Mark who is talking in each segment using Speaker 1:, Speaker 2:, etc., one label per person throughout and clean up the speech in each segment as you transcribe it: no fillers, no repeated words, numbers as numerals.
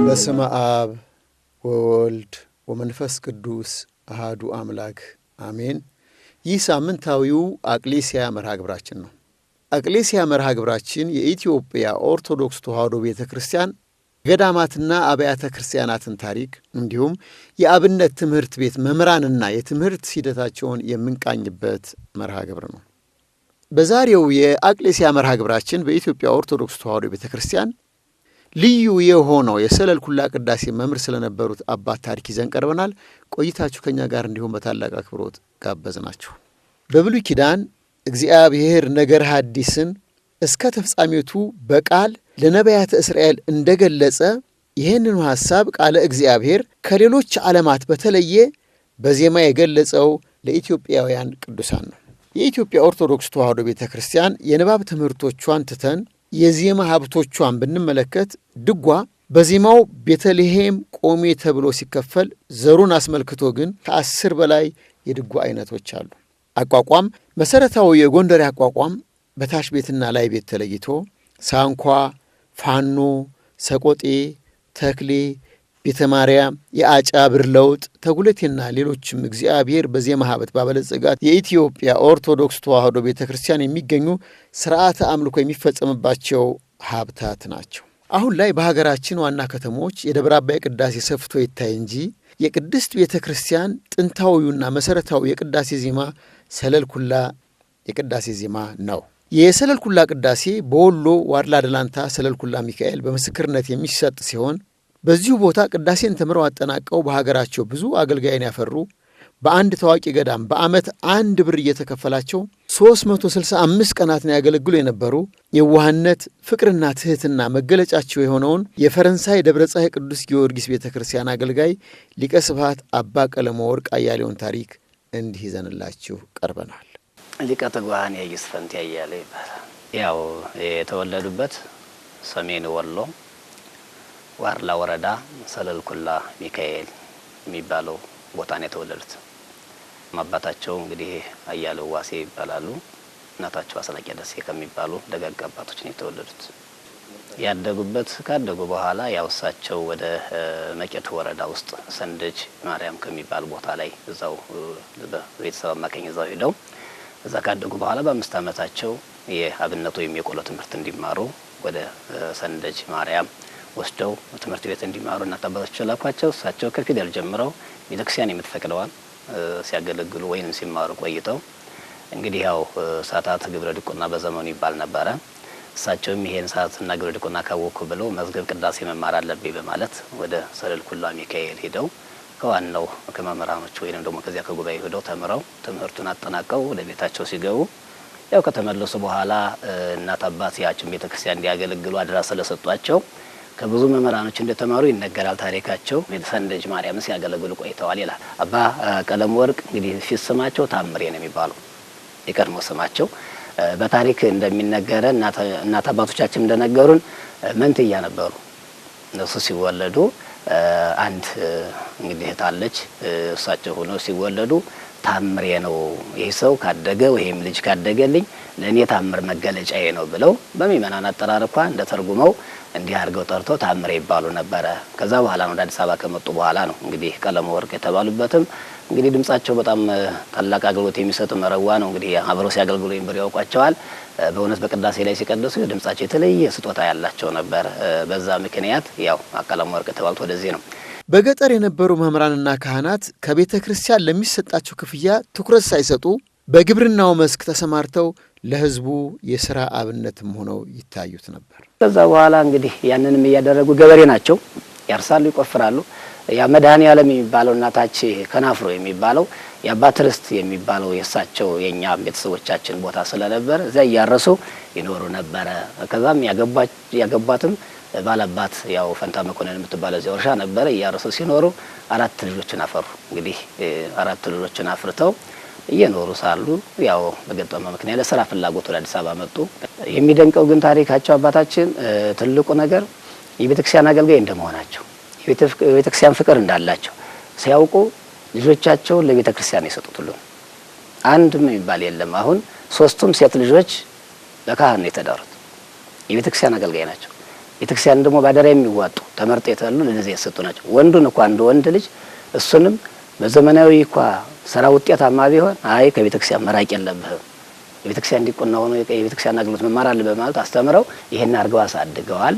Speaker 1: በስመ አብ ወወልድ ወመንፈስ ቅዱስ አሐዱ አምላክ አሜን። ይህ ሳምንታዊው አቅሌስያ መርሃ ግብራችን ነው። አቅሌስያ መርሃ ግብራችን የኢትዮጵያ ኦርቶዶክስ ተዋሕዶ ቤተክርስቲያን ገዳማትና አብያተ ክርስቲያናትን ታሪክ እንዲሁም የአብነት ትምህርት ቤት መምህራንና የትምህርት ሂደታቸውን የምንቃኝበት መርሃ ግብር ነው። በዛሬው የአቅሌስያ መርሃ ግብራችን በኢትዮጵያ ኦርቶዶክስ ተዋሕዶ ቤተክርስቲያን ልዩ የሆነው የሰለልኩላ ቅዳሴ መምህር ስለነበሩት አባት ታሪክ ይዘን ቀርበናል። ቆይታችሁ ከኛ ጋር እንዲሁም በታላቅ አክብሮት ጋበዝናችሁ። በብሉይ ኪዳን እግዚአብሔር ነገረ ሐዲስን እስከ ተፍጻሜቱ በቃል ለነቢያተ እስራኤል እንደገለጸ ይህንኑ ሐሳብ ቃለ እግዚአብሔር ከሌሎች ዓለማት በተለየ በዜማ የገለጸው ለኢትዮጵያውያን ቅዱሳን ነው። የኢትዮጵያ ኦርቶዶክስ ተዋሕዶ ቤተ ክርስቲያን የንባብ ትምህርቶቿን ትተን የዜማ ሀብቶቿን ብንመለከት ድጓ በዜማው ቤተልሔም ቆሜ ተብሎ ሲከፈል ዘሩን አስመልክቶ ግን ከ10 በላይ የድጓ አይነቶች አሉ። አቋቋም መሰረታዊ የጎንደር አቋቋም በታች ቤትና ላይ ቤት ተለይቶ ሳንኳ፣ ፋኖ፣ ሰቆጤ፣ ተክሌ፣ ቤተ ማርያም፣ የአጫ ብር ለውጥ፣ ተጉለቴና ሌሎችም እግዚአብሔር በዜማ ሀብት ባበለጸጋት የኢትዮጵያ ኦርቶዶክስ ተዋሕዶ ቤተ ክርስቲያን የሚገኙ ስርዓተ አምልኮ የሚፈጸምባቸው ሀብታት ናቸው። አሁን ላይ በሀገራችን ዋና ከተሞች የደብረ አባይ ቅዳሴ ሰፍቶ ይታይ እንጂ የቅድስት ቤተ ክርስቲያን ጥንታዊውና መሠረታዊ የቅዳሴ ዜማ ሰለልኩላ የቅዳሴ ዜማ ነው። የሰለልኩላ ቅዳሴ በወሎ ዋድላ ደላንታ ሰለልኩላ ሚካኤል በምስክርነት የሚሰጥ ሲሆን በዚሁ ቦታ ቅዳሴን ተምረው አጠናቀው በሀገራቸው ብዙ አገልጋይን ያፈሩ በአንድ ታዋቂ ገዳም በዓመት 1 ብር እየተከፈላቸው 365 ቀናትን ያገለግሉ የነበሩ የዋህነት ፍቅርና ትሕትና መገለጫቸው የሆነውን የፈረንሳይ ደብረ ፀሐይ ቅዱስ ጊዮርጊስ ቤተ ክርስቲያን አገልጋይ ሊቀ ስብሐት አባ ቀለመወርቅ አያሌውን ታሪክ እንዲህ ይዘንላችሁ ቀርበናል።
Speaker 2: ሊቀ ትጉሃን የኢየሱስ ፈንቴ አያሌው ይባላል። ያው የተወለዱበት ሰሜን ወሎ ዋርላ ወረዳ ሰለልኩላ ሚካኤል የሚባለው ቦታ ነው የተወለዱት። አባታቸው እንግዲህ አያሌው ዋሴ ይባላሉ። እናታቸው አስናቄ ደሴ ከሚባሉ ደጋግ አባቶች ነው የተወለዱት። ያደጉበት ካደጉ በኋላ ያው እሳቸው ወደ መቄት ወረዳ ውስጥ ሰንደጅ ማርያም ከሚባል ቦታ ላይ እዛው በቤተሰብ አማካኝ እዛው ሄደው እዛ ካደጉ በኋላ በ5 ዓመታቸው የአብነት ወይም የቆሎ ትምህርት እንዲማሩ ወደ ሰንደጅ ማርያም ወስደው ትምህርት ቤት እንዲማሩ እናት አባታቸው ላኳቸው። እሳቸው ከፊደል ጀምረው ቤተክርስቲያን የምትፈቅደዋል ሲያገለግሉ ወይንም ሲማሩ ቆይተው እንግዲህ ያው ሰዓታት ግብረ ድቁና በዘመኑ ይባል ነበረ። እሳቸውም ይሄን ሰዓትና ግብረ ድቁና ካወቁ ብለው መዝገብ ቅዳሴ መማር አለብኝ በማለት ወደ ሰለልኩላ ሚካኤል ሄደው ከዋናው ከመምህራኖቹ ወይንም ደግሞ ከዚያ ከጉባኤ ሄደው ተምረው ትምህርቱን አጠናቀው ወደ ቤታቸው ሲገቡ ያው ከተመለሱ በኋላ እናት አባት ያችን ቤተክርስቲያን እንዲያገለግሉ አድራ ስለሰጧቸው ከብዙ መምህራኖች እንደተማሩ ይነገራል ታሪካቸው። ሰንደጅ ማርያም ሲያገለግሉ ቆይተዋል ይላል። አባ ቀለመወርቅ እንግዲህ ፊት ስማቸው ታምሬ ነው የሚባለው የቀድሞ ስማቸው። በታሪክ እንደሚነገረ እናት አባቶቻችን እንደነገሩን መንትያ ነበሩ። እነሱ ሲወለዱ አንድ እንግዲህ ታለች እሳቸው ሆነው ሲወለዱ ታምሬ ነው ይህ ሰው ካደገ ወይም ልጅ ካደገልኝ ለኔ ታምር መገለጫዬ ነው ብለው በሚመናን አጠራርኳ እንደተርጉመው እንዲህ አድርገው ጠርተው ታምሬ ይባሉ ነበረ። ከዛ በኋላ ነው ወደ አዲስ አበባ ከመጡ በኋላ ነው እንግዲህ ቀለመወርቅ የተባሉበትም እንግዲህ ድምጻቸው በጣም ታላቅ አገልግሎት የሚሰጥ መረዋ ነው። እንግዲህ አብረው ሲያገልግሉ ይንብር ያውቋቸዋል። በእውነት በቅዳሴ ላይ ሲቀድሱ ድምጻቸው የተለየ ስጦታ ያላቸው ነበር። በዛ ምክንያት ያው ቀለመወርቅ የተባሉት ወደዚህ ነው።
Speaker 1: በገጠር የነበሩ መምህራንና ካህናት ከቤተ ክርስቲያን ለሚሰጣቸው ክፍያ ትኩረት ሳይሰጡ በግብርናው መስክ ተሰማርተው ለሕዝቡ የሥራ አብነትም ሆነው ይታዩት ነበር።
Speaker 2: ከዛ በኋላ እንግዲህ ያንንም እያደረጉ ገበሬ ናቸው። ያርሳሉ፣ ይቆፍራሉ። ያ መድኃኔዓለም የሚባለው እናታች ከናፍሮ የሚባለው የአባት ርስት የሚባለው የእሳቸው የኛ ቤተሰቦቻችን ቦታ ስለነበር እዛ እያረሱ ይኖሩ ነበረ። ከዛም ያገባትም ባላባት ያው ፈንታ መኮንን የምትባለው እዚያ እርሻ ነበረ። እያረሱ ሲኖሩ 4 ልጆችን አፈሩ። እንግዲህ 4 ልጆችን አፍርተው እየኖሩ ሳሉ ያው በገጠመ ምክንያት ለስራ ፍላጎት ወደ አዲስ አበባ መጡ። የሚደንቀው ግን ታሪካቸው አባታችን ትልቁ ነገር የቤተክርስቲያን አገልጋይ እንደመሆናቸው የቤተክርስቲያን ፍቅር እንዳላቸው ሲያውቁ ልጆቻቸው ለቤተክርስቲያን ይሰጡት ሁሉ አንድም የሚባል የለም። አሁን 3ቱም ሴት ልጆች ለካህን ነው የተዳሩት። የቤተክርስቲያን አገልጋይ ናቸው። ቤተክርስቲያን ደግሞ ባደራ የሚዋጡ ተመርጠው የተሉ ለዚህ ያሰጡ ናቸው። ወንዱን እንኳን እንደ ወንድ ልጅ እሱንም በዘመናዊ እንኳን ስራ ውጤታማ ቢሆን አይ ከቤተክርስቲያን መራቅ የለብህም የቤተክርስቲያን ዲቁና ሆኖ የቤተክርስቲያን አገልግሎት መማር አለ በማለት አስተምረው ይሄን አርገው አሳድገዋል።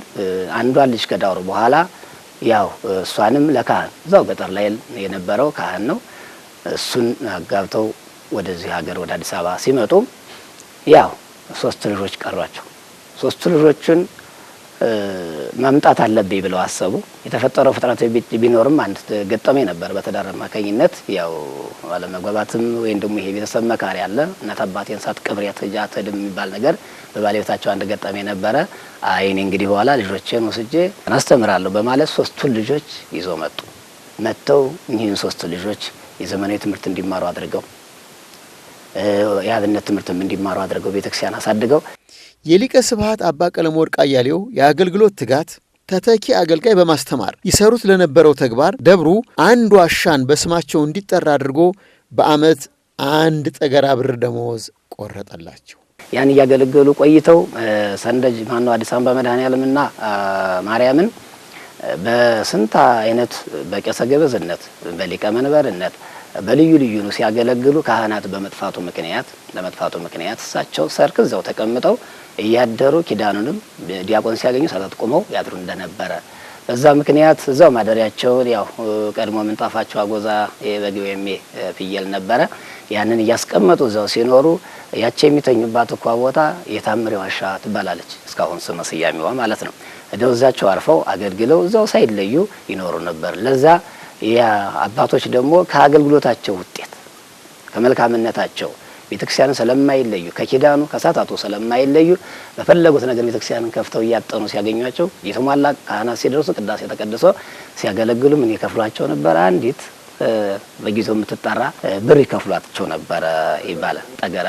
Speaker 2: አንዷን ልጅ ከዳሩ በኋላ ያው እሷንም ለካህን እዛው ገጠር ላይ የነበረው ካህን ነው። እሱን አጋብተው ወደዚህ ሀገር ወደ አዲስ አበባ ሲመጡ ያው 3 ልጆች ቀሯቸው። 3 ልጆችን ማምጣት አለብኝ ብለው አሰቡ። የተፈጠረው ፍጥረት ቢኖርም አንድ ገጠመኝ ነበር በትዳር አማካኝነት ያው አለመግባባትም ወይም ደግሞ ይሄ ቤተሰብ መካሪ አለ እናት አባቴን ሳት ቅብሬት ጃተድም የሚባል ነገር በባለቤታቸው አንድ ገጠመኝ ነበረ። አይኔ እንግዲህ በኋላ ልጆቼን ወስጄ አስተምራለሁ በማለት 3ቱን ልጆች ይዘው መጥተው እኚህን 3 ልጆች የዘመናዊ ትምህርት እንዲማሩ አድርገው የአብነት ትምህርትም እንዲማሩ አድርገው ቤተክርስቲያን አሳድገው
Speaker 1: የሊቀ ስብሐት አባ ቀለመወርቅ አያሌው የአገልግሎት ትጋት ተተኪ አገልጋይ በማስተማር ይሰሩት ለነበረው ተግባር ደብሩ አንድ ዋሻን በስማቸው እንዲጠራ አድርጎ በዓመት 1 ጠገራ ብር ደመወዝ ቆረጠላቸው።
Speaker 2: ያን እያገለገሉ ቆይተው ሰንደጅ ማነው አዲስ አበባ መድኃኔዓለምና ማርያምን በስንት አይነት በቄሰ ገበዝነት በሊቀ መንበርነት በልዩ ልዩ ነው ሲያገለግሉ ካህናት ለመጥፋቱ ምክንያት እሳቸው ሰርክ እዛው ተቀምጠው እያደሩ ኪዳኑንም ዲያቆን ሲያገኙ ሰዓታት ቆመው ያድሩ እንደነበረ በዛ ምክንያት እዛው ማደሪያቸውን ያው ቀድሞ ምንጣፋቸው አጎዛ የበግ ወይም ፍየል ነበረ። ያንን እያስቀመጡ እዛው ሲኖሩ ያቺ የሚተኙባት እኮ ቦታ የታምሬ ዋሻ ትባላለች። እስካሁን ስመ ስያሜዋ ማለት ነው። እዛቸው አርፈው አገልግለው እዛው ሳይለዩ ይኖሩ ነበር። ለዛ የአባቶች ደግሞ ከአገልግሎታቸው ውጤት ከመልካምነታቸው ቤተክርስቲያንን ስለማይለዩ ከኪዳኑ ከሰዓታቱ ስለማይለዩ በፈለጉት ነገር ቤተክርስቲያንን ከፍተው እያጠኑ ሲያገኟቸው የተሟላ ካህናት ሲደርሱ ቅዳሴ ተቀድሶ ሲያገለግሉ ምን ይከፍሏቸው ነበር? አንዲት በጊዜው የምትጠራ ብር ይከፍሏቸው ነበር ይባላል። ጠገራ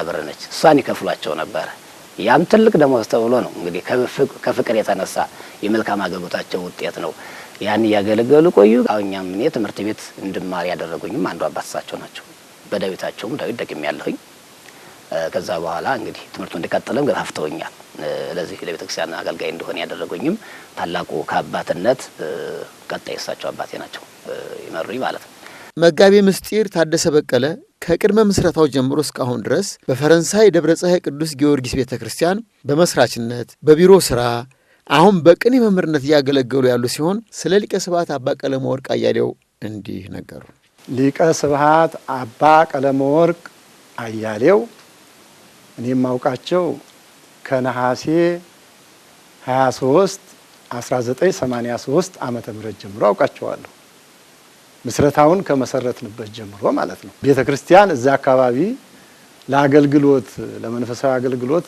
Speaker 2: ብር ነች። እሷን ይከፍሏቸው ነበር። ያም ትልቅ ደሞዝ ተብሎ ነው እንግዲህ ከፍቅር የተነሳ የመልካም አገልግሎታቸው ውጤት ነው። ያን ያገለገሉ ቆዩ። አሁኛም እኔ ትምህርት ቤት እንድማር ያደረጉኝም አንዱ አባት እሳቸው ናቸው። በዳዊታቸውም ዳዊት ደግሜ ያለሁኝ ከዛ በኋላ እንግዲህ ትምህርቱ እንድቀጥልም ገፋፍተውኛል። ለዚህ ለቤተክርስቲያን አገልጋይ እንደሆነ ያደረጉኝም ታላቁ ከአባትነት ቀጣይ እሳቸው አባቴ ናቸው ይመሩኝ ማለት ነው።
Speaker 1: መጋቤ ምስጢር ታደሰ በቀለ ከቅድመ ምስረታው ጀምሮ እስካሁን ድረስ በፈረንሳይ ደብረ ፀሐይ ቅዱስ ጊዮርጊስ ቤተክርስቲያን በመስራችነት በቢሮ ስራ አሁን በቅኔ መምህርነት እያገለገሉ ያሉ ሲሆን ስለ ሊቀ ስብሐት አባ ቀለመወርቅ አያሌው እንዲህ ነገሩ።
Speaker 3: ሊቀ ስብሐት አባ ቀለመወርቅ አያሌው እኔም ማውቃቸው ከነሐሴ 23 1983 ዓመተ ምህረት ጀምሮ አውቃቸዋለሁ። ምስረታውን ከመሰረትንበት ጀምሮ ማለት ነው። ቤተ ክርስቲያን እዛ አካባቢ ለአገልግሎት ለመንፈሳዊ አገልግሎት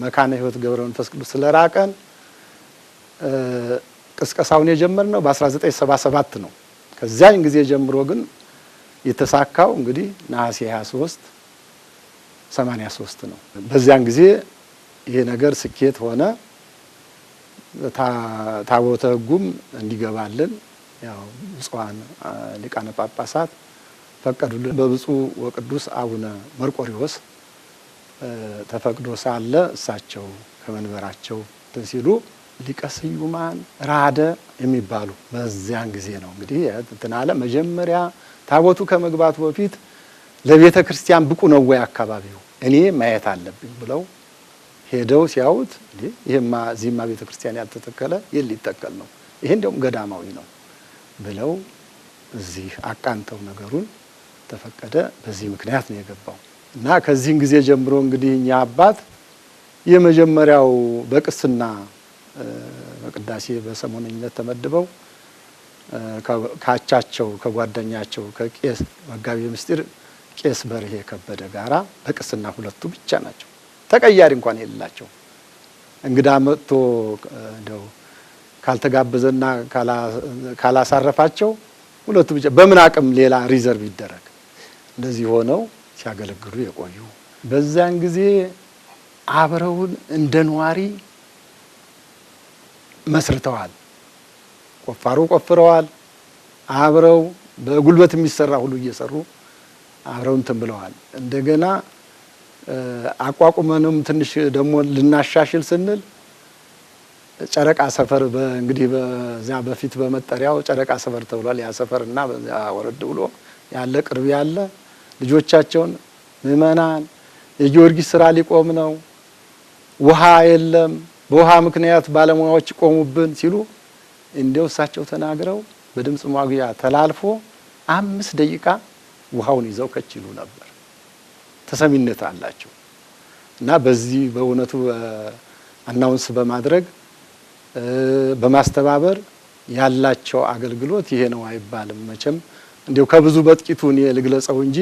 Speaker 3: መካነ ሕይወት ገብረ መንፈስ ቅዱስ ስለራቀን ቅስቀሳውን የጀመርነው በ1977 ነው። ከዚያን ጊዜ ጀምሮ ግን የተሳካው እንግዲህ ነሐሴ 23 83 ነው። በዚያን ጊዜ ይሄ ነገር ስኬት ሆነ። ታቦተ ሕጉም እንዲገባልን ያው ብፁዓን ሊቃነ ጳጳሳት ፈቀዱልን። በብፁዕ ወቅዱስ አቡነ መርቆሪዎስ ተፈቅዶ ሳለ እሳቸው ከመንበራቸው ሲሉ ሊቀ ስዩማን ራደ የሚባሉ በዚያን ጊዜ ነው እንግዲህ ተናለ መጀመሪያ ታቦቱ ከመግባቱ በፊት ለቤተ ክርስቲያን ብቁ ነው ወይ አካባቢው እኔ ማየት አለብኝ ብለው ሄደው ሲያዩት ይሄማ እዚህማ ቤተ ክርስቲያን ያልተተከለ ሊተከል ነው፣ ይሄ እንደውም ገዳማዊ ነው ብለው እዚህ አቃንተው ነገሩን ተፈቀደ። በዚህ ምክንያት ነው የገባው እና ከዚህን ጊዜ ጀምሮ እንግዲህ እኛ አባት የመጀመሪያው በቅስና በቅዳሴ በሰሞነኝነት ተመድበው ካቻቸው ከጓደኛቸው ከቄስ መጋቤ ምስጢር ቄስ በርሄ ከበደ ጋራ በቅስና ሁለቱ ብቻ ናቸው። ተቀያሪ እንኳን የሌላቸው እንግዳ መጥቶ እንደው ካልተጋበዘና ካላሳረፋቸው ሁለቱ ብቻ በምን አቅም ሌላ ሪዘርቭ ይደረግ እንደዚህ ሆነው ሲያገለግሉ የቆዩ በዛን ጊዜ አብረውን እንደ ነዋሪ መስርተዋል። ቆፋሮ ቆፍረዋል። አብረው በጉልበት የሚሰራ ሁሉ እየሰሩ አብረው እንትን ብለዋል። እንደገና አቋቁመንም ትንሽ ደግሞ ልናሻሽል ስንል ጨረቃ ሰፈር እንግዲህ በዚያ በፊት በመጠሪያው ጨረቃ ሰፈር ተብሏል። ያ ሰፈርና በዚያ ወረድ ብሎ ያለ ቅርብ ያለ ልጆቻቸውን ምእመናን የጊዮርጊስ ስራ ሊቆም ነው፣ ውሃ የለም፣ በውሃ ምክንያት ባለሙያዎች ቆሙብን ሲሉ እንደው እሳቸው ተናግረው በድምጽ ማጉያ ተላልፎ 5 ደቂቃ ውሃውን ይዘው ከችሉ ነበር። ተሰሚነት አላቸው እና በዚህ በእውነቱ አናውንስ በማድረግ በማስተባበር ያላቸው አገልግሎት ይሄ ነው አይባልም። መቼም እንዲው ከብዙ በጥቂቱ እኔ ልግለጸው እንጂ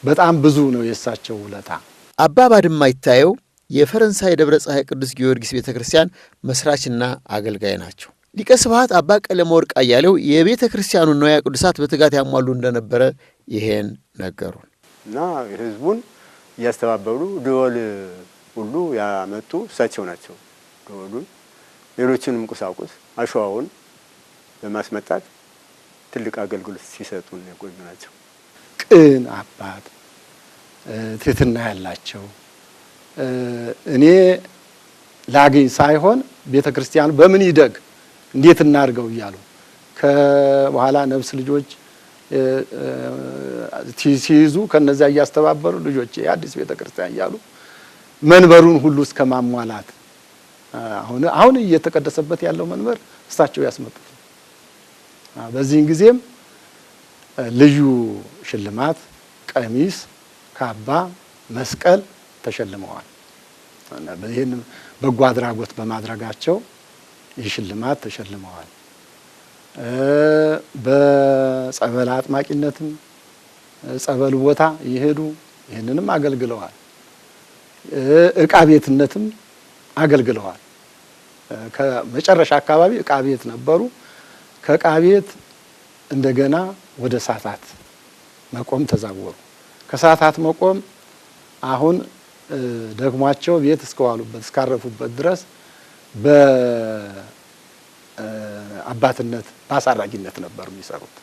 Speaker 3: በጣም ብዙ ነው የእሳቸው ውለታ።
Speaker 1: አባ ባድማ ይታየው የፈረንሳይ ደብረ ፀሐይ ቅዱስ ጊዮርጊስ ቤተክርስቲያን መስራችና አገልጋይ ናቸው። ሊቀ ስብሐት አባ ቀለመወርቅ አያሌው የቤተ ክርስቲያኑን ንዋየ ቅዱሳት በትጋት ያሟሉ እንደነበረ ይሄን ነገሩን
Speaker 4: እና ህዝቡን እያስተባበሩ ደወል ሁሉ ያመጡ እሳቸው ናቸው። ደወሉን ሌሎችንም ቁሳቁስ አሸዋውን በማስመጣት ትልቅ አገልግሎት ሲሰጡን የቆዩ ናቸው።
Speaker 3: ቅን አባት ትህትና ያላቸው እኔ ላገኝ ሳይሆን ቤተ ክርስቲያኑ በምን ይደግ እንዴት እናርገው እያሉ ከበኋላ ነፍስ ልጆች ሲይዙ ከነዚያ እያስተባበሩ ልጆች የአዲስ ቤተ ክርስቲያን እያሉ መንበሩን ሁሉ እስከ ማሟላት አሁን እየተቀደሰበት ያለው መንበር እሳቸው ያስመጡት። በዚህን ጊዜም ልዩ ሽልማት ቀሚስ፣ ካባ፣ መስቀል ተሸልመዋል። ይህን በጎ አድራጎት በማድረጋቸው ይህ ሽልማት ተሸልመዋል። በጸበል አጥማቂነትም ጸበል ቦታ ይሄዱ ይህንንም አገልግለዋል። ዕቃ ቤትነትም አገልግለዋል። ከመጨረሻ አካባቢ ዕቃ ቤት ነበሩ። ከዕቃ ቤት እንደገና ወደ ሰዓታት መቆም ተዛወሩ። ከሰዓታት መቆም አሁን ደግሟቸው ቤት እስከዋሉበት እስካረፉበት ድረስ በአባትነት በአሳራጊነት ነበር የሚሰሩት።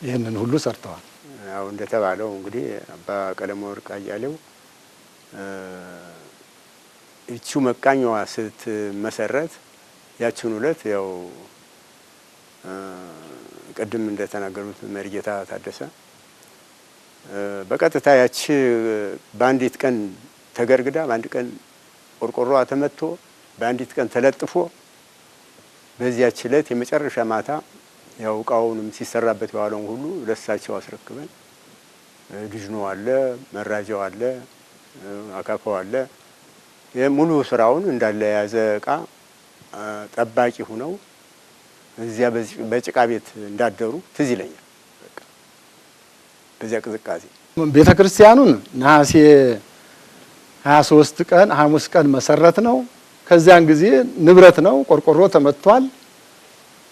Speaker 3: ይህንን ሁሉ ሰርተዋል።
Speaker 4: ያው እንደተባለው እንግዲህ አባ ቀለመወርቅ አያሌው እቹ መቃኛዋ ስትመሰረት ያችን ዕለት ያው ቅድም እንደተናገሩት መሪጌታ ታደሰ በቀጥታ ያቺ በአንዲት ቀን ተገርግዳ በአንድ ቀን ቆርቆሮዋ ተመቶ በአንዲት ቀን ተለጥፎ በዚያች ዕለት የመጨረሻ ማታ ያው ዕቃውንም ሲሰራበት የዋለውን ሁሉ ለሳቸው አስረክበን ድጅኖ አለ፣ መራጃው አለ፣ አካፋው አለ፣ ሙሉ ስራውን እንዳለ የያዘ ዕቃ ጠባቂ ሆነው እዚያ በጭቃ ቤት እንዳደሩ ትዝ ይለኛል። በዚያ ቅዝቃዜ
Speaker 3: ቤተ ክርስቲያኑን ነሐሴ 23 ቀን ሐሙስ ቀን መሰረት ነው። ከዚያን ጊዜ ንብረት ነው። ቆርቆሮ ተመቷል፣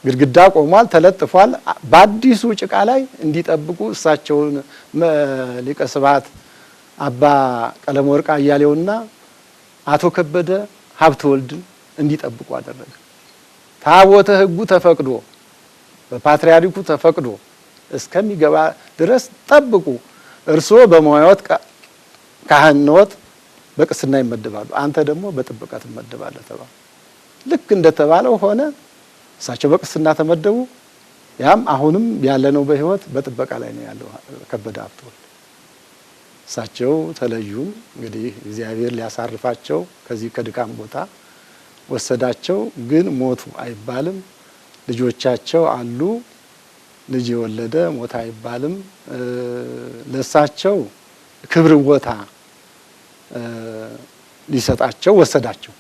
Speaker 3: ግድግዳ ቆሟል፣ ተለጥፏል። በአዲሱ ጭቃ ላይ እንዲጠብቁ እሳቸውን ሊቀ ስብሐት አባ ቀለመወርቅ አያሌውና አቶ ከበደ ሀብተ ወልድን እንዲጠብቁ አደረገ። ታቦተ ሕጉ ተፈቅዶ በፓትርያርኩ ተፈቅዶ እስከሚገባ ድረስ ጠብቁ፣ እርስዎ በመዋዕት ካህንዎት በቅስና ይመደባሉ፣ አንተ ደግሞ በጥበቃ ትመደባለህ ተባለ። ልክ እንደተባለው ሆነ። እሳቸው በቅስና ተመደቡ። ያም አሁንም ያለነው በሕይወት በጥበቃ ላይ ነው ያለው ከበደ ሀብተ ወልድ። እሳቸው ተለዩን። እንግዲህ እግዚአብሔር ሊያሳርፋቸው ከዚህ ከድካም ቦታ ወሰዳቸው። ግን ሞቱ አይባልም። ልጆቻቸው አሉ። ልጅ የወለደ ሞት አይባልም። ለሳቸው ክብር ቦታ ሊሰጣቸው ወሰዳቸው።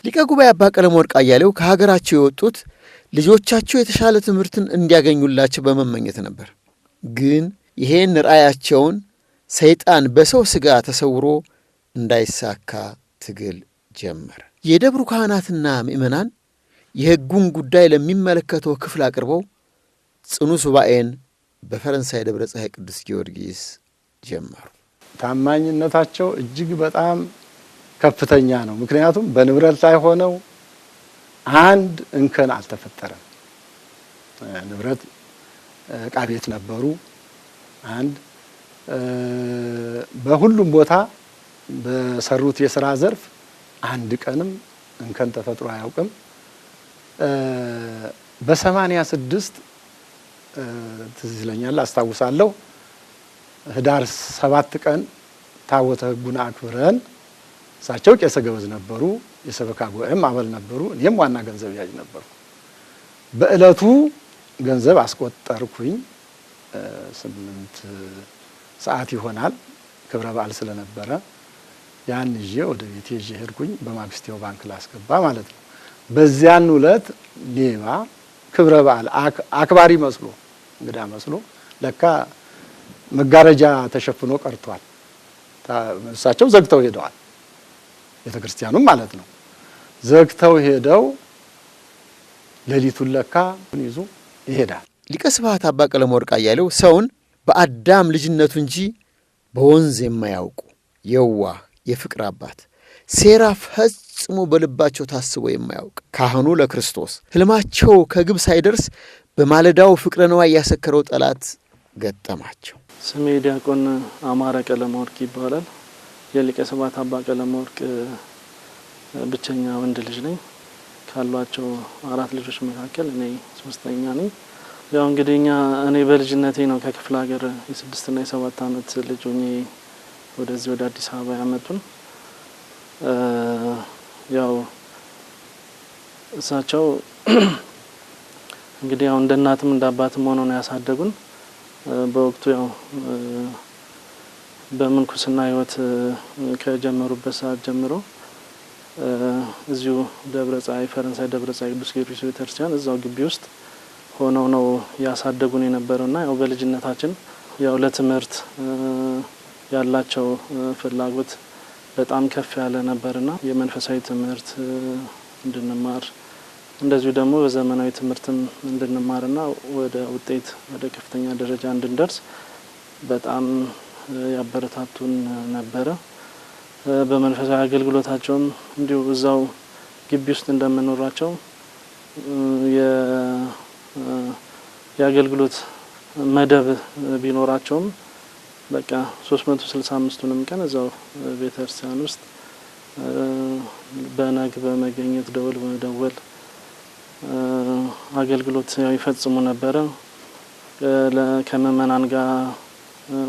Speaker 1: ሊቀ ጉባኤ አባ ቀለመወርቅ አያሌው ከሀገራቸው የወጡት ልጆቻቸው የተሻለ ትምህርትን እንዲያገኙላቸው በመመኘት ነበር። ግን ይሄን ራእያቸውን ሰይጣን በሰው ሥጋ ተሰውሮ እንዳይሳካ ትግል ጀመረ። የደብሩ ካህናትና ምእመናን የሕጉን ጉዳይ ለሚመለከተው ክፍል አቅርበው ጽኑ ሱባኤን በፈረንሳይ ደብረ ፀሐይ ቅዱስ ጊዮርጊስ ጀመሩ።
Speaker 3: ታማኝነታቸው እጅግ በጣም ከፍተኛ ነው። ምክንያቱም በንብረት ላይ ሆነው አንድ እንከን አልተፈጠረም። ንብረት ዕቃ ቤት ነበሩ። አንድ በሁሉም ቦታ በሰሩት የሥራ ዘርፍ አንድ ቀንም እንከን ተፈጥሮ አያውቅም። በ86 ትዝ ይለኛል አስታውሳለሁ። ህዳር 7 ቀን ታቦተ ሕጉን አክብረን እሳቸው ቄሰ ገበዝ ነበሩ፣ የሰበካ ጉባኤም አባል ነበሩ። እኔም ዋና ገንዘብ ያዥ ነበርኩ። በእለቱ ገንዘብ አስቆጠርኩኝ። 8 ሰዓት ይሆናል ክብረ በዓል ስለነበረ ያን ይዤ ወደ ቤቴ ይዤ ሄድኩኝ። በማግስቴው ባንክ ላስገባ ማለት ነው። በዚያን ዕለት ሌባ ክብረ በዓል አክባሪ መስሎ እንግዳ መስሎ ለካ መጋረጃ ተሸፍኖ ቀርቷል። እሳቸው ዘግተው ሄደዋል። ቤተክርስቲያኑም ማለት ነው ዘግተው ሄደው ሌሊቱን ለካ ይዞ ይሄዳል።
Speaker 1: ሊቀ ስብሐት አባ ቀለመወርቅ አያሌው ሰውን በአዳም ልጅነቱ እንጂ በወንዝ የማያውቁ የዋህ የፍቅር አባት፣ ሴራ ፈጽሞ በልባቸው ታስቦ የማያውቅ ካህኑ ለክርስቶስ ሕልማቸው ከግብ ሳይደርስ በማለዳው ፍቅረ ነዋይ ያሰከረው ጠላት ገጠማቸው።
Speaker 5: ስሜ ዲያቆን አማረ ቀለመወርቅ ይባላል። የሊቀ ስብሐት አባ ቀለመወርቅ ብቸኛ ወንድ ልጅ ነኝ። ካሏቸው 4 ልጆች መካከል እኔ 3ኛ ነኝ። ያው እንግዲህ እኔ በልጅነቴ ነው ከክፍለ ሀገር የ6 እና የ7 ዓመት ልጅ ሆኜ ወደዚህ ወደ አዲስ አበባ ያመጡን። ያው እሳቸው እንግዲህ ያው እንደ እናትም እንደ አባትም ሆነው ነው ያሳደጉን። በወቅቱ ያው በምንኩስና ህይወት ከጀመሩበት ሰዓት ጀምሮ እዚሁ ደብረ ፀሐይ ፈረንሳይ ደብረ ፀሐይ ቅዱስ ጊዮርጊስ ቤተክርስቲያን እዛው ግቢ ውስጥ ሆነው ነው ያሳደጉን የነበረውና ያው በልጅነታችን ያው ለትምህርት ያላቸው ፍላጎት በጣም ከፍ ያለ ነበርና የመንፈሳዊ ትምህርት እንድንማር እንደዚሁ ደግሞ በዘመናዊ ትምህርትም እንድንማርና ወደ ውጤት ወደ ከፍተኛ ደረጃ እንድንደርስ በጣም ያበረታቱን ነበረ። በመንፈሳዊ አገልግሎታቸውም እንዲሁ እዛው ግቢ ውስጥ እንደምንኖራቸው የአገልግሎት መደብ ቢኖራቸውም በቃ 365ቱንም ቀን እዛው ቤተክርስቲያን ውስጥ በነግ በመገኘት ደወል በመደወል አገልግሎት ይፈጽሙ ነበረ። ከመመናን ጋር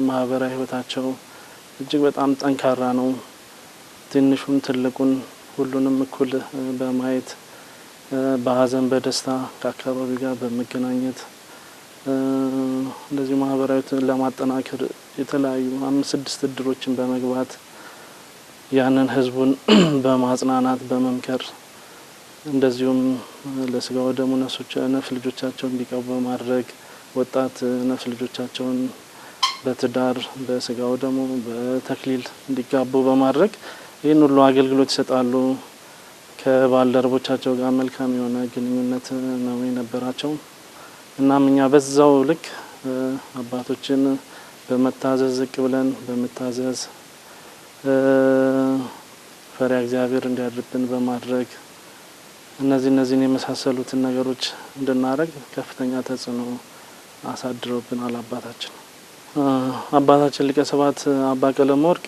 Speaker 5: ማህበራዊ ህይወታቸው እጅግ በጣም ጠንካራ ነው። ትንሹን ትልቁን ሁሉንም እኩል በማየት በሀዘን በደስታ ከአካባቢ ጋር በመገናኘት እንደዚህ ማህበራዊ ለማጠናከር የተለያዩ 5-6 እድሮችን በመግባት ያንን ህዝቡን በማጽናናት በመምከር እንደዚሁም ለስጋው ደሙ ነፍስ ልጆቻቸውን እንዲቀቡ በማድረግ ወጣት ነፍስ ልጆቻቸውን በትዳር በስጋው ደሙ በተክሊል እንዲጋቡ በማድረግ ይህን ሁሉ አገልግሎት ይሰጣሉ። ከባልደረቦቻቸው ጋር መልካም የሆነ ግንኙነት ነው የነበራቸው። እናም እኛ በዛው ልክ አባቶችን በመታዘዝ ዝቅ ብለን በመታዘዝ ፈሪሃ እግዚአብሔር እንዲያድርብን በማድረግ እነዚህን የመሳሰሉትን ነገሮች እንድናደርግ ከፍተኛ ተጽዕኖ አሳድረውብናል። አባታችን ሊቀ ስብሐት አባ ቀለመወርቅ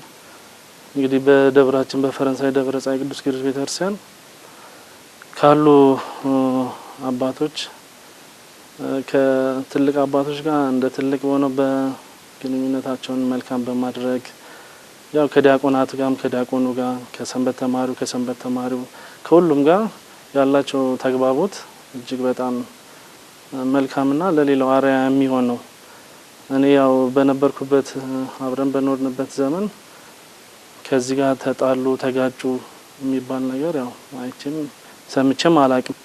Speaker 5: እንግዲህ በደብራችን በፈረንሳይ ደብረ ፀሐይ ቅዱስ ጊዮርጊስ ቤተክርስቲያን ካሉ አባቶች ከትልቅ አባቶች ጋር እንደ ትልቅ ሆነው በግንኙነታቸውን መልካም በማድረግ ያው ከዲያቆናት ጋርም ከዲያቆኑ ጋር ከሰንበት ተማሪው ከሁሉም ጋር ያላቸው ተግባቦት እጅግ በጣም መልካምና ለሌላው አርአያ የሚሆን ነው። እኔ ያው በነበርኩበት አብረን በኖርንበት ዘመን ከዚህ ጋር ተጣሉ ተጋጩ የሚባል ነገር ያው አይቼም ሰምቼም አላቅም።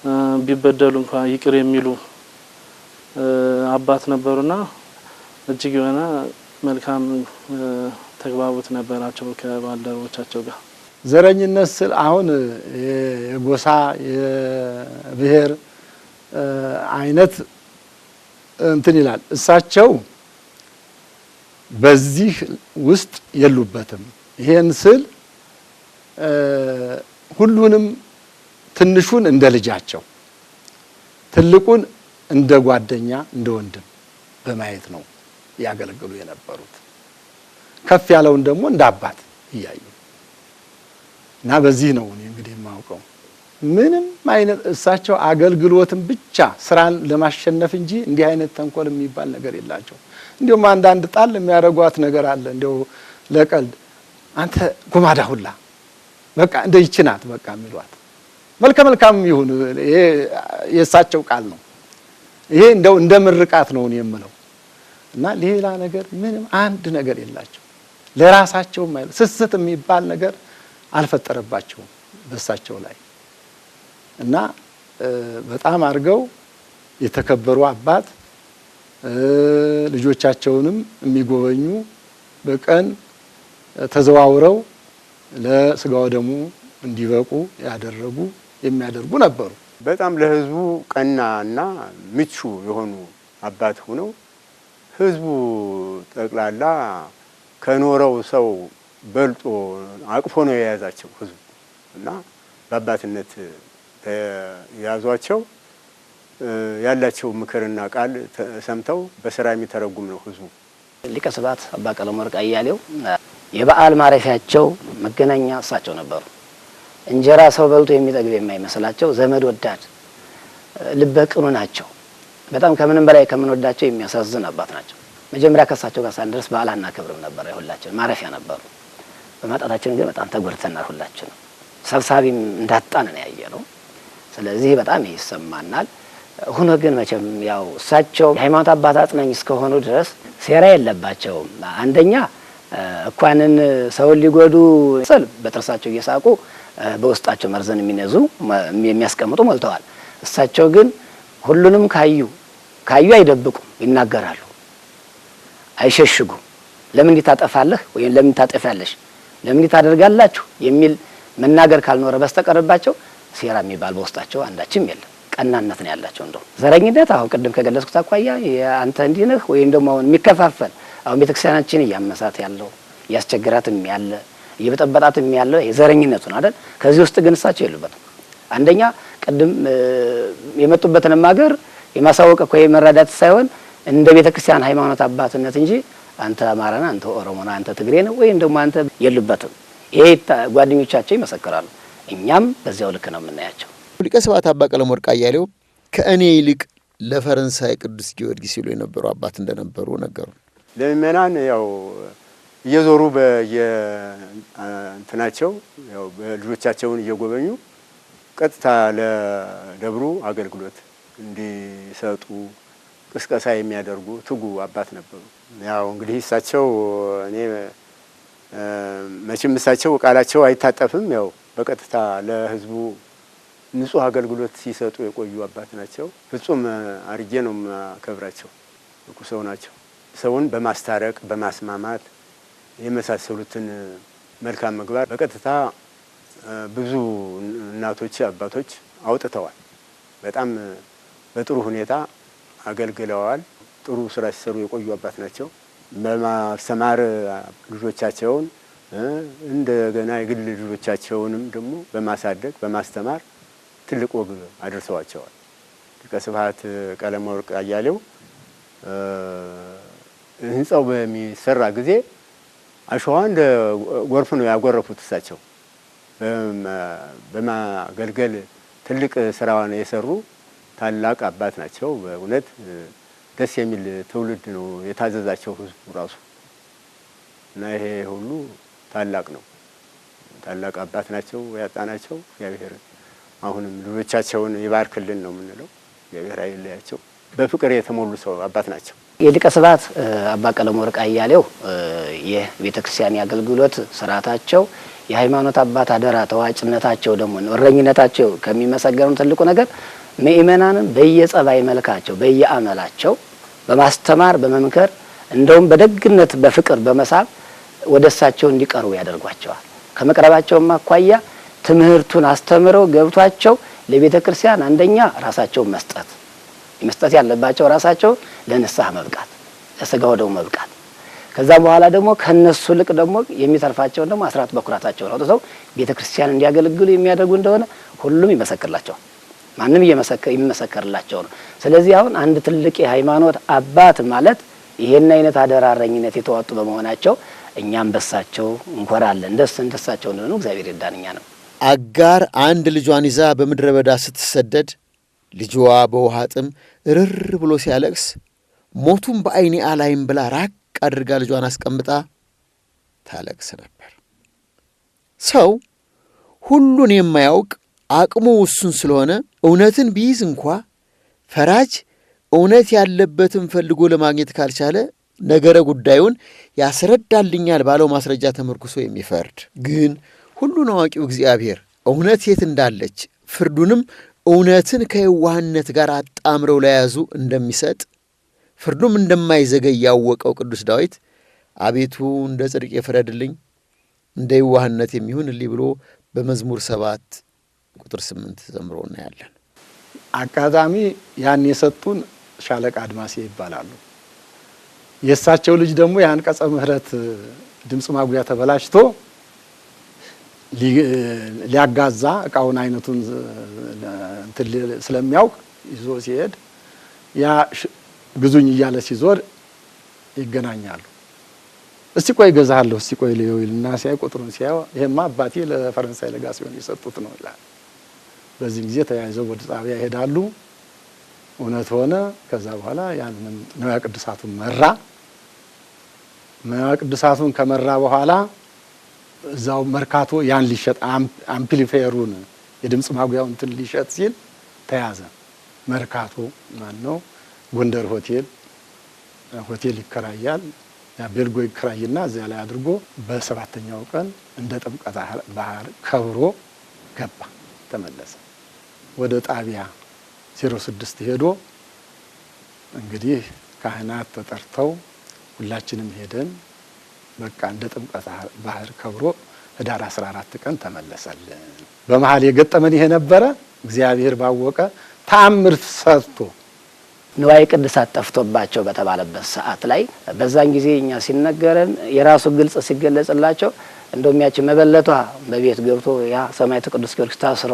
Speaker 5: ቢበደሉ እንኳን ይቅር የሚሉ አባት ነበሩና እጅግ የሆነ መልካም ተግባቦት ነበራቸው ከባልደረቦቻቸው ጋር።
Speaker 3: ዘረኝነት ስል አሁን የጎሳ የብሔር አይነት እንትን ይላል። እሳቸው በዚህ ውስጥ የሉበትም። ይሄን ስል ሁሉንም ትንሹን እንደ ልጃቸው ትልቁን እንደ ጓደኛ እንደ ወንድም በማየት ነው ያገለግሉ የነበሩት። ከፍ ያለውን ደግሞ እንደ አባት እያዩ እና በዚህ ነው እኔ እንግዲህ የማውቀው ምንም አይነት እሳቸው አገልግሎትን ብቻ ስራን ለማሸነፍ እንጂ እንዲህ አይነት ተንኮል የሚባል ነገር የላቸው። እንዲሁም አንዳንድ ጣል የሚያደርጓት ነገር አለ እንዲው ለቀልድ አንተ ጎማዳ ሁላ በቃ እንደ ይችናት በቃ የሚሏት መልካም ይሁን ይሄ የእሳቸው ቃል ነው። ይሄ እንደው እንደ ምርቃት ነው እኔ የምለው እና ሌላ ነገር ምንም አንድ ነገር የላቸው። ለራሳቸው ማለት ስስት የሚባል ነገር አልፈጠረባቸውም በእሳቸው ላይ እና በጣም አድርገው የተከበሩ አባት ልጆቻቸውንም የሚጎበኙ በቀን ተዘዋውረው ለስጋው ደሙ እንዲበቁ ያደረጉ የሚያደርጉ ነበሩ።
Speaker 4: በጣም ለህዝቡ ቀናና ምቹ የሆኑ አባት ሆነው ህዝቡ ጠቅላላ ከኖረው ሰው በልጦ አቅፎ ነው የያዛቸው ህዝቡ እና በአባትነት ያዟቸው ያላቸው ምክርና ቃል ሰምተው በስራ የሚተረጉም ነው ህዝቡ።
Speaker 2: ሊቀ ስብሐት አባ ቀለመወርቅ አያሌው የበዓል ማረፊያቸው መገናኛ እሳቸው ነበሩ። እንጀራ ሰው በልቶ የሚጠግብ የማይመስላቸው ዘመድ ወዳድ ልበ ቅኑ ናቸው። በጣም ከምንም በላይ ከምንወዳቸው የሚያሳዝን አባት ናቸው። መጀመሪያ ከእሳቸው ጋር ሳንደርስ በዓል አናከብርም ነበር። ሁላችን ማረፊያ ነበሩ። በማጣታችን ግን በጣም ተጎድተናል። ሁላችን ሰብሳቢም እንዳጣን ነው ያየነው። ስለዚህ በጣም ይሰማናል። ሆኖ ግን መቼም ያው እሳቸው የሃይማኖት አባት አጽናኝ እስከሆኑ ድረስ ሴራ የለባቸውም። አንደኛ እንኳንን ሰውን ሊጎዱ ስል በጥርሳቸው እየሳቁ በውስጣቸው መርዘን የሚነዙ የሚያስቀምጡ ሞልተዋል። እሳቸው ግን ሁሉንም ካዩ አይደብቁም፣ ይናገራሉ፣ አይሸሽጉም። ለምን ታጠፋለህ ወይም ለምን ታጠፋለሽ፣ ለምን ታደርጋላችሁ የሚል መናገር ካልኖረ በስተቀርባቸው ሴራ የሚባል በውስጣቸው አንዳችም የለም። ቀናነት ነው ያላቸው። እንደው ዘረኝነት አሁን ቅድም ከገለጽኩት አኳያ አንተ እንዲህ ነህ ወይም ደግሞ አሁን የሚከፋፈል አሁን ቤተክርስቲያናችን እያመሳት ያለው እያስቸግራትም ያለ እየበጠበጣትም ያለው የዘረኝነቱ ነው አይደል? ከዚህ ውስጥ ግን እሳቸው የሉበትም። አንደኛ ቅድም የመጡበትን ሀገር የማሳወቅ እኮ የመረዳት ሳይሆን እንደ ቤተክርስቲያን ሃይማኖት አባትነት እንጂ አንተ አማራ ነህ፣ አንተ ኦሮሞ ነህ፣ አንተ ትግሬ ነህ ወይም ደግሞ አንተ የሉበትም። ይሄ ጓደኞቻቸው ይመሰክራሉ። እኛም በዚያው ልክ ነው የምናያቸው።
Speaker 1: ሊቀ ስብሐት አባ ቀለመወርቅ አያሌው ከእኔ ይልቅ ለፈረንሳይ ቅዱስ ጊዮርጊስ ሲሉ የነበሩ አባት እንደነበሩ ነገሩ።
Speaker 4: ለምእመናን ያው እየዞሩ በየእንትናቸው ያው ልጆቻቸውን እየጎበኙ ቀጥታ ለደብሩ አገልግሎት እንዲሰጡ ቅስቀሳ የሚያደርጉ ትጉ አባት ነበሩ። ያው እንግዲህ እሳቸው እኔ መቼም እሳቸው ቃላቸው አይታጠፍም። ያው በቀጥታ ለህዝቡ ንጹህ አገልግሎት ሲሰጡ የቆዩ አባት ናቸው። ፍጹም አርጌ ነው ማከብራቸው። ሰው ናቸው። ሰውን በማስታረቅ በማስማማት የመሳሰሉትን መልካም ምግባር በቀጥታ ብዙ እናቶች አባቶች አውጥተዋል። በጣም በጥሩ ሁኔታ አገልግለዋል። ጥሩ ስራ ሲሰሩ የቆዩ አባት ናቸው። በማስተማር ልጆቻቸውን እንደገና የግል ልጆቻቸውንም ደግሞ በማሳደግ በማስተማር ትልቅ ወግ አድርሰዋቸዋል። ሊቀ ስብሐት ቀለመወርቅ አያሌው ህንጻው በሚሰራ ጊዜ አሸዋ እንደ ጎርፍ ነው ያጎረፉት። እሳቸው በማገልገል ትልቅ ስራዋን የሰሩ ታላቅ አባት ናቸው። በእውነት ደስ የሚል ትውልድ ነው የታዘዛቸው ህዝቡ ራሱ እና ይሄ ሁሉ ታላቅ ነው። ታላቅ አባት ናቸው ያጣናቸው። እግዚአብሔር አሁንም ልጆቻቸውን ይባርክልን ነው የምንለው። እግዚአብሔር አይለያቸው። በፍቅር የተሞሉ ሰው አባት ናቸው።
Speaker 2: የሊቀ ስብሐት አባ ቀለመወርቅ አያሌው የቤተክርስቲያን የአገልግሎት ስርዓታቸው የሃይማኖት አባት አደራ ተዋጭነታቸው ደግሞ እረኝነታቸው ከሚመሰገኑ ትልቁ ነገር ምእመናንን በየጸባይ መልካቸው በየአመላቸው በማስተማር በመምከር እንደውም በደግነት በፍቅር በመሳብ ወደ እሳቸው እንዲቀርቡ ያደርጓቸዋል። ከመቅረባቸውም አኳያ ትምህርቱን አስተምረው ገብቷቸው ለቤተ ክርስቲያን አንደኛ ራሳቸው መስጠት ያለባቸው ራሳቸው ለንስሐ መብቃት ለስጋው ደሙ መብቃት ከዛ በኋላ ደግሞ ከነሱ ልቅ ደግሞ የሚተርፋቸው ደግሞ አስራት በኩራታቸውን አውጥተው ቤተ ክርስቲያን እንዲያገለግሉ የሚያደርጉ እንደሆነ ሁሉም ይመሰክርላቸው። ማንም ይመሰክርላቸው ነው። ስለዚህ አሁን አንድ ትልቅ የሃይማኖት አባት ማለት ይሄን አይነት አደራረኝነት የተዋጡ በመሆናቸው እኛም በሳቸው እንኮራለን። እንደሳቸው እንደሆነ እግዚአብሔር ይርዳን። እኛ ነው
Speaker 1: አጋር አንድ ልጇን ይዛ በምድረ በዳ ስትሰደድ ልጅዋ በውሃ ጥም እርር ብሎ ሲያለቅስ ሞቱን በዐይኔ አላይም ብላ ራቅ አድርጋ ልጇን አስቀምጣ ታለቅስ ነበር። ሰው ሁሉን የማያውቅ አቅሙ ውሱን ስለሆነ እውነትን ቢይዝ እንኳ ፈራጅ እውነት ያለበትን ፈልጎ ለማግኘት ካልቻለ ነገረ ጉዳዩን ያስረዳልኛል ባለው ማስረጃ ተመርኩሶ የሚፈርድ ግን ሁሉን አዋቂው እግዚአብሔር እውነት የት እንዳለች ፍርዱንም እውነትን ከየዋህነት ጋር አጣምረው ለያዙ እንደሚሰጥ ፍርዱም እንደማይዘገይ ያወቀው ቅዱስ ዳዊት አቤቱ እንደ ጽድቅ የፍረድልኝ እንደ የዋህነት የሚሆንልኝ ብሎ በመዝሙር 7 ቁጥር 8 ዘምሮ እናያለን።
Speaker 3: አጋጣሚ ያን የሰጡን ሻለቃ አድማሴ ይባላሉ። የእሳቸው ልጅ ደግሞ የአንቀጸ ምህረት ድምፅ ማጉያ ተበላሽቶ ሊያጋዛ እቃውን አይነቱን ስለሚያውቅ ይዞ ሲሄድ ያ ግዙኝ እያለ ሲዞር ይገናኛሉ። እስቲ ቆይ እገዛለሁ፣ እስቲ ቆይ ልየውልና ሲያይ ቁጥሩን ሲያይ ይሄማ አባቴ ለፈረንሳይ ለጋሲዮን የሰጡት ነው ይላል። በዚህ ጊዜ ተያይዘው ወደ ጣቢያ ይሄዳሉ። እውነት ሆነ። ከዛ በኋላ ያንን ንዋየ ቅዱሳቱን መራ። ንዋየ ቅዱሳቱን ከመራ በኋላ እዛው መርካቶ ያን ሊሸጥ አምፕሊፋየሩን የድምፅ ማጉያውን እንትን ሊሸጥ ሲል ተያዘ። መርካቶ ማን ነው ጎንደር ሆቴል ይከራያል። ያ ቤልጎ ይከራይና እዚያ ላይ አድርጎ በሰባተኛው ቀን እንደ ጥምቀተ ባህር ከብሮ ገባ፣ ተመለሰ። ወደ ጣቢያ 06 ሄዶ እንግዲህ ካህናት ተጠርተው ሁላችንም ሄደን በቃ እንደ ጥምቀተ ባህር ከብሮ ህዳር 14 ቀን ተመለሰልን። በመሃል የገጠመን ይሄ ነበረ። እግዚአብሔር ባወቀ ተአምር ሰርቶ
Speaker 2: ንዋየ ቅድሳት ጠፍቶባቸው በተባለበት ሰዓት ላይ በዛን ጊዜ እኛ ሲነገረን የራሱ ግልጽ ሲገለጽላቸው እንደውም ያቺ መበለቷ በቤት ገብቶ ያ ሰማዕቱ ቅዱስ ጊዮርጊስ ታስሮ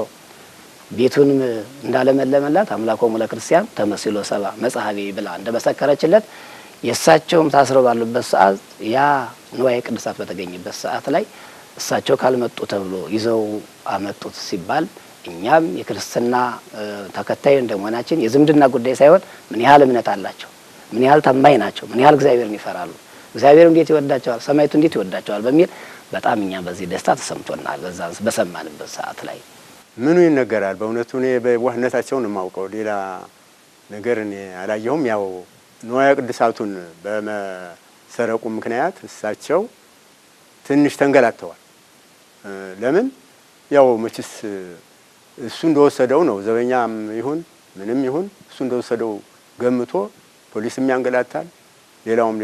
Speaker 2: ቤቱን እንዳለመለመላት አምላኮሙ ለክርስቲያን ተመስሎ ሰባ መጽሐፌ ብላ እንደመሰከረችለት የእሳቸውም ታስረው ባሉበት ሰዓት ያ ንዋየ ቅድሳት በተገኘበት ሰዓት ላይ እሳቸው ካልመጡ ተብሎ ይዘው አመጡት ሲባል እኛም የክርስትና ተከታይ እንደመሆናችን የዝምድና ጉዳይ ሳይሆን ምን ያህል እምነት አላቸው፣ ምን ያህል ታማኝ ናቸው፣ ምን ያህል እግዚአብሔርን ይፈራሉ፣ እግዚአብሔር እንዴት ይወዳቸዋል፣ ሰማዕቱ እንዴት ይወዳቸዋል በሚል በጣም እኛ በዚህ ደስታ ተሰምቶናል። በዛ በሰማንበት ሰዓት ላይ
Speaker 4: ምኑ ይነገራል። በእውነቱ እኔ በዋህነታቸውን የማውቀው ሌላ ነገር እኔ አላየሁም። ያው ንዋየ ቅድሳቱን በመሰረቁ ምክንያት እሳቸው ትንሽ ተንገላተዋል። ለምን ያው መችስ እሱ እንደወሰደው ነው። ዘበኛም ይሁን ምንም ይሁን እሱ እንደወሰደው ገምቶ ፖሊስም ያንገላታል። ሌላውም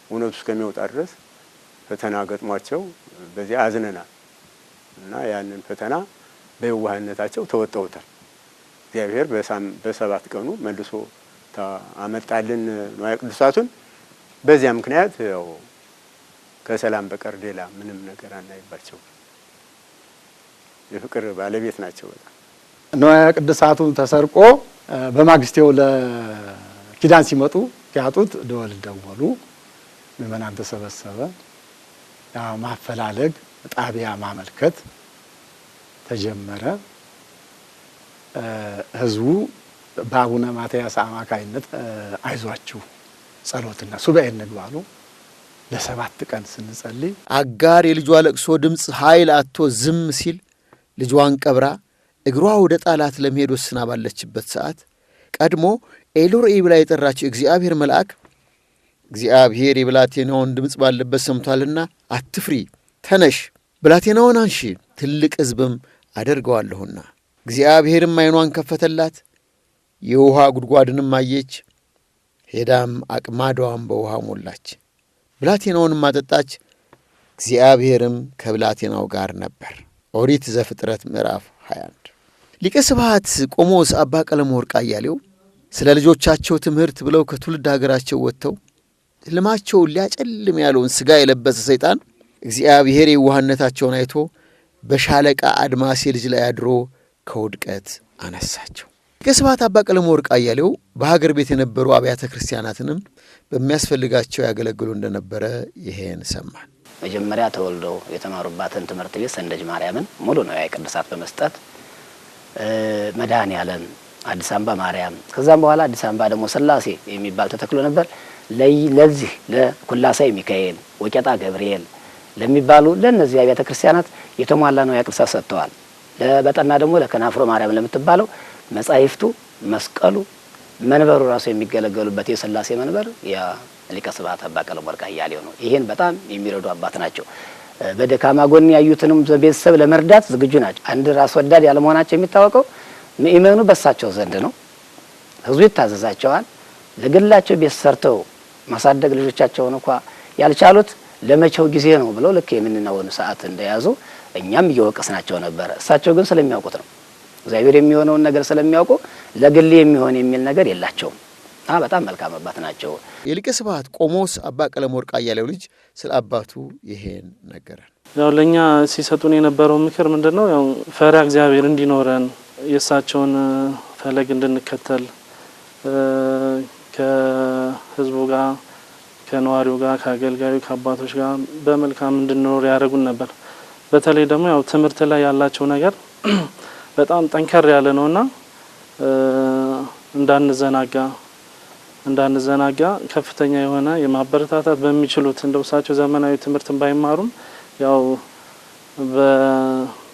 Speaker 4: እውነቱ እስከሚወጣ ድረስ ፈተና ገጥሟቸው በዚያ አዝነናል እና ያንን ፈተና በየዋህነታቸው ተወጣውታል። እግዚአብሔር በ7 ቀኑ መልሶ አመጣልን ንዋየ ቅዱሳቱን። በዚያ ምክንያት ያው ከሰላም በቀር ሌላ ምንም ነገር አናይባቸው። የፍቅር ባለቤት ናቸው በጣም።
Speaker 3: ንዋየ ቅድሳቱን ተሰርቆ በማግስቴው ለኪዳን ሲመጡ ያጡት ደወል ደወሉ። ምእመናን ተሰበሰበ። ያው ማፈላለግ ጣቢያ ማመልከት ተጀመረ። ህዝቡ በአቡነ ማትያስ አማካይነት አይዟችሁ ጸሎትና ሱባኤ እንግባሉ። ለ7 ቀን ስንጸልይ
Speaker 1: አጋር የልጇ ለቅሶ ድምፅ ኃይል አጥቶ ዝም ሲል ልጇን ቀብራ እግሯ ወደ ጣላት ለመሄድ ወስና ባለችበት ሰዓት ቀድሞ ኤሎርኤ ብላ የጠራችው እግዚአብሔር መልአክ እግዚአብሔር የብላቴናውን ድምፅ ባለበት ሰምቷልና አትፍሪ፣ ተነሽ፣ ብላቴናውን አንሺ፣ ትልቅ ሕዝብም አደርገዋለሁና። እግዚአብሔርም ዓይኗን ከፈተላት፣ የውሃ ጉድጓድንም አየች። ሄዳም አቅማዳዋን በውሃ ሞላች፣ ብላቴናውንም አጠጣች። እግዚአብሔርም ከብላቴናው ጋር ነበር። ኦሪት ዘፍጥረት ምዕራፍ 21። ሊቀ ስብሐት ቆሞስ አባ ቀለመወርቅ አያሌው ስለ ልጆቻቸው ትምህርት ብለው ከትውልድ ሀገራቸው ወጥተው ሕልማቸውን ሊያጨልም ያለውን ሥጋ የለበሰ ሰይጣን እግዚአብሔር የዋህነታቸውን አይቶ በሻለቃ አድማሴ ልጅ ላይ አድሮ ከውድቀት አነሳቸው። ሊቀ ስብሐት አባ ቀለመወርቅ አያሌው በሀገር ቤት የነበሩ አብያተ ክርስቲያናትንም በሚያስፈልጋቸው ያገለግሉ እንደነበረ ይሄን ሰማን።
Speaker 2: መጀመሪያ ተወልደው የተማሩባትን ትምህርት ቤት ሰንደጅ ማርያምን ሙሉ ነው ቅዱሳት በመስጠት መድኃኔዓለም አዲስ አበባ ማርያም ከዛም በኋላ አዲስ አበባ ደግሞ ስላሴ የሚባል ተተክሎ ነበር። ለዚህ ለኩላሳይ ሚካኤል ወቄጣ ገብርኤል ለሚባሉ ለነዚህ አብያተ ክርስቲያናት የተሟላ ነው ቅዱሳት ሰጥተዋል። ለበጠና ደግሞ ለከናፍሮ ማርያም ለምትባለው መጻሕፍቱ መስቀሉ መንበሩ ራሱ የሚገለገሉበት የስላሴ መንበር ያ ሊቀ ስብሐት አባ ቀለም ወርቅ አያሌው ነው። ይሄን በጣም የሚረዱ አባት ናቸው። በደካማ ጎን ያዩትንም ቤተሰብ ለመርዳት ዝግጁ ናቸው። አንድ ራስ ወዳድ ያለመሆናቸው የሚታወቀው ምእመኑ በሳቸው ዘንድ ነው። ህዝቡ ይታዘዛቸዋል። ለግላቸው ቤት ሰርተው ማሳደግ ልጆቻቸውን እንኳን ያልቻሉት ለመቼው ጊዜ ነው ብለው ልክ የምንናወኑ ሰዓት እንደያዙ እኛም እየወቀስናቸው ነበር። እሳቸው ግን ስለሚያውቁት ነው። እግዚአብሔር የሚሆነውን ነገር ስለሚያውቁ ለግል የሚሆን የሚል ነገር የላቸውም። በጣም መልካም አባት ናቸው።
Speaker 1: የሊቀ ስብሐት ቆሞስ አባ ቀለም ወርቅ አያሌው ልጅ ስለ አባቱ ይሄን ነገረን።
Speaker 5: ያው ለኛ ሲሰጡን የነበረው ምክር ምንድነው? ያው ፈሪሃ እግዚአብሔር እንዲኖረን የእሳቸውን ፈለግ እንድንከተል ከህዝቡ ጋር ከነዋሪው ጋር ከአገልጋዩ ከአባቶች ጋር በመልካም እንድንኖር ያደርጉን ነበር። በተለይ ደግሞ ያው ትምህርት ላይ ያላቸው ነገር በጣም ጠንከር ያለ ነውና እንዳንዘናጋ ከፍተኛ የሆነ የማበረታታት በሚችሉት እንደውሳቸው ዘመናዊ ትምህርትን ባይማሩም ያው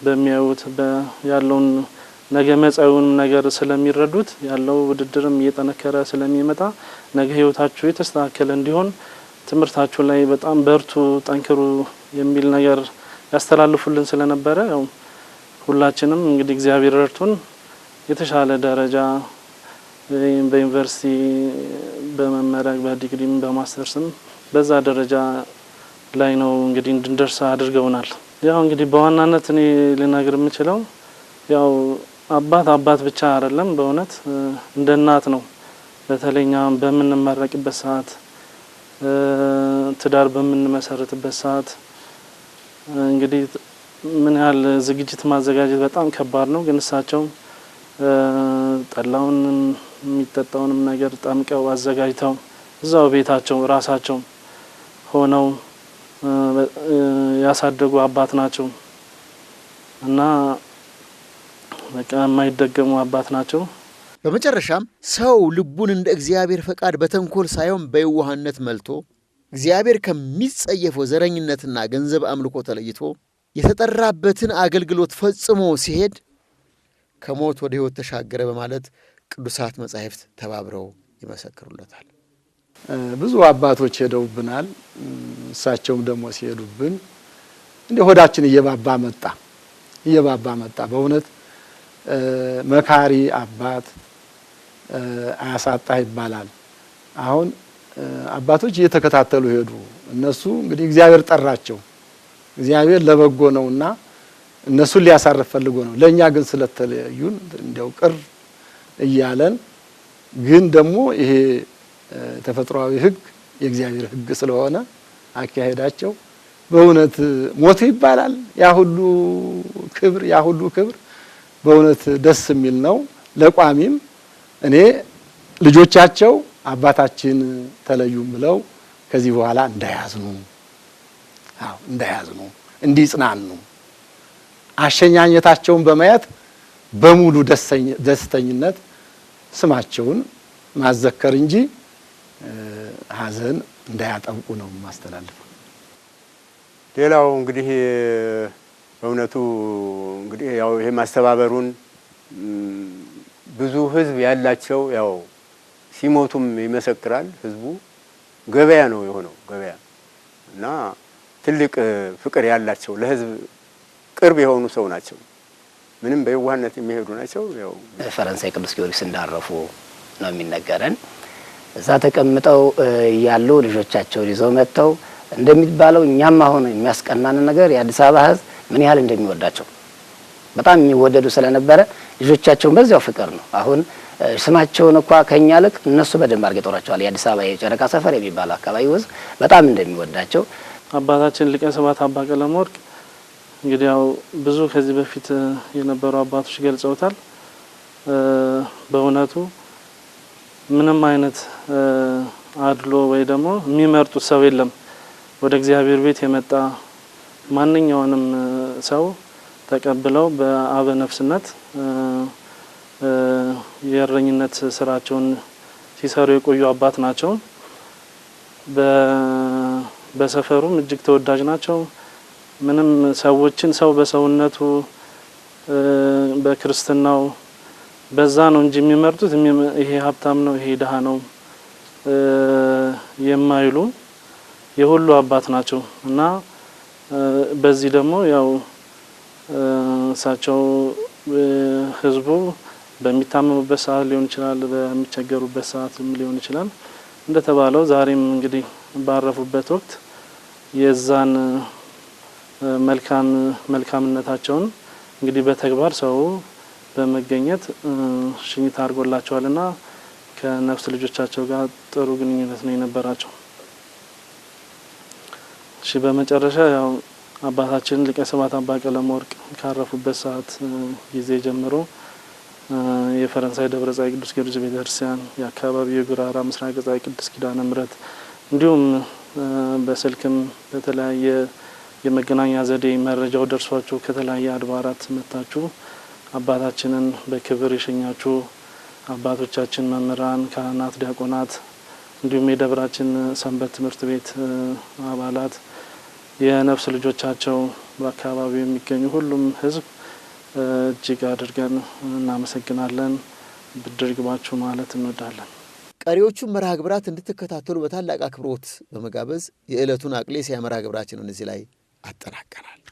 Speaker 5: በሚያዩት ያለውን ነገ መጻዩን ነገር ስለሚረዱት ያለው ውድድርም እየጠነከረ ስለሚመጣ ነገ ህይወታችሁ የተስተካከለ እንዲሆን ትምህርታችሁ ላይ በጣም በርቱ ጠንክሩ የሚል ነገር ያስተላልፉልን ስለነበረ ያው ሁላችንም እንግዲህ እግዚአብሔር ረድቶን የተሻለ ደረጃ በዩኒቨርሲቲ በመመረቅ በዲግሪም በማስተርስም በዛ ደረጃ ላይ ነው እንግዲህ እንድንደርስ አድርገውናል። ያው እንግዲህ በዋናነት እኔ ልነግር የምችለው ያው አባት ብቻ አይደለም፣ በእውነት እንደ እናት ነው። በተለይኛ በምንመረቅበት ሰዓት ትዳር በምንመሰርትበት ሰዓት እንግዲህ ምን ያህል ዝግጅት ማዘጋጀት በጣም ከባድ ነው። ግን እሳቸው ጠላውን የሚጠጣውንም ነገር ጠምቀው አዘጋጅተው እዛው ቤታቸው ራሳቸው ሆነው ያሳደጉ አባት ናቸው እና በቃ የማይደገሙ አባት ናቸው።
Speaker 1: በመጨረሻም ሰው ልቡን እንደ እግዚአብሔር ፈቃድ በተንኮል ሳይሆን በየዋህነት መልቶ እግዚአብሔር ከሚጸየፈው ዘረኝነትና ገንዘብ አምልኮ ተለይቶ የተጠራበትን አገልግሎት ፈጽሞ ሲሄድ ከሞት ወደ ሕይወት ተሻገረ በማለት ቅዱሳት መጻሕፍት ተባብረው ይመሰክሩለታል።
Speaker 3: ብዙ አባቶች ሄደውብናል። እሳቸውም ደግሞ ሲሄዱብን እንደ ሆዳችን እየባባ መጣ። በእውነት መካሪ አባት አያሳጣህ ይባላል። አሁን አባቶች እየተከታተሉ ሄዱ። እነሱ እንግዲህ እግዚአብሔር ጠራቸው። እግዚአብሔር ለበጎ ነውና እነሱን ሊያሳርፍ ፈልጎ ነው። ለኛ ግን ስለተለዩን እንደው ቅር እያለን ግን ደግሞ ይሄ ተፈጥሯዊ ሕግ የእግዚአብሔር ሕግ ስለሆነ አካሄዳቸው በእውነት ሞቱ ይባላል። ያ ሁሉ ክብር በእውነት ደስ የሚል ነው። ለቋሚም እኔ ልጆቻቸው አባታችን ተለዩም ብለው ከዚህ በኋላ እንዳያዝኑ እንዲጽናኑ አሸኛኘታቸውን በማየት በሙሉ ደስተኝነት ስማቸውን ማዘከር እንጂ ሀዘን እንዳያጠብቁ ነው ማስተላለፍ።
Speaker 4: ሌላው እንግዲህ በእውነቱ እንግዲህ ያው ይሄ ማስተባበሩን ብዙ ህዝብ ያላቸው ያው ሲሞቱም ይመሰክራል ህዝቡ። ገበያ ነው የሆነው ገበያ እና ትልቅ ፍቅር ያላቸው ለህዝብ ቅርብ የሆኑ ሰው ናቸው። ምንም በየዋህነት የሚሄዱ ናቸው። ያው
Speaker 2: ፈረንሳይ ቅዱስ ጊዮርጊስ እንዳረፉ ነው የሚነገረን። እዛ ተቀምጠው ያሉ ልጆቻቸውን ይዘው መጥተው እንደሚባለው እኛም አሁን የሚያስቀናን ነገር የአዲስ አበባ ህዝብ ምን ያህል እንደሚወዳቸው በጣም የሚወደዱ ስለነበረ ልጆቻቸውን በዚያው ፍቅር ነው። አሁን ስማቸውን እንኳን ከኛ ልክ እነሱ በደንብ አድርገው ይጠሯቸዋል። የአዲስ አበባ የጨረቃ ሰፈር የሚባለው አካባቢ ህዝብ በጣም እንደሚወዳቸው
Speaker 5: አባታችን ሊቀ ስብሐት አባ ቀለም ወርቅ እንግዲህ ያው ብዙ ከዚህ በፊት የነበሩ አባቶች ገልጸውታል። በእውነቱ ምንም አይነት አድሎ ወይ ደግሞ የሚመርጡት ሰው የለም። ወደ እግዚአብሔር ቤት የመጣ ማንኛውንም ሰው ተቀብለው በአበ ነፍስነት የእረኝነት ስራቸውን ሲሰሩ የቆዩ አባት ናቸው። በሰፈሩም እጅግ ተወዳጅ ናቸው። ምንም ሰዎችን ሰው በሰውነቱ በክርስትናው በዛ ነው እንጂ የሚመርጡት ይሄ ሀብታም ነው ይሄ ድሃ ነው የማይሉ የሁሉ አባት ናቸው እና በዚህ ደግሞ ያው እሳቸው ህዝቡ በሚታመሙበት ሰዓት ሊሆን ይችላል፣ በሚቸገሩበት ሰዓት ሊሆን ይችላል። እንደተባለው ዛሬም እንግዲህ ባረፉበት ወቅት የዛን መልካምነታቸውን እንግዲህ በተግባር ሰው በመገኘት ሽኝት አድርጎላቸዋልና ከነፍስ ልጆቻቸው ጋር ጥሩ ግንኙነት ነው የነበራቸው። እሺ በመጨረሻ ያው አባታችን ሊቀ ስብሐት አባ ቀለመወርቅ ካረፉበት ሰዓት ጊዜ ጀምሮ የፈረንሳይ ደብረ ጻይ ቅዱስ ጊዮርጊስ ቤተክርስቲያን የአካባቢው የጉራራ ምስራቅ ጻይ ቅዱስ ኪዳነ ምሕረት እንዲሁም በስልክም በተለያየ የመገናኛ ዘዴ መረጃው ደርሷችሁ ከተለያየ አድባራት መጣችሁ አባታችንን በክብር የሸኛችሁ አባቶቻችን መምህራን፣ ካህናት፣ ዲያቆናት እንዲሁም የደብራችን ሰንበት ትምህርት ቤት አባላት የነፍስ ልጆቻቸው በአካባቢው የሚገኙ ሁሉም ህዝብ እጅግ አድርገን እናመሰግናለን። ብድር ይግባችሁ ማለት እንወዳለን።
Speaker 1: ቀሪዎቹን መርሃ ግብራት እንድትከታተሉ በታላቅ አክብሮት በመጋበዝ የዕለቱን አቅሌስያ መርሃ ግብራችንን እዚህ ላይ አጠናቀናል።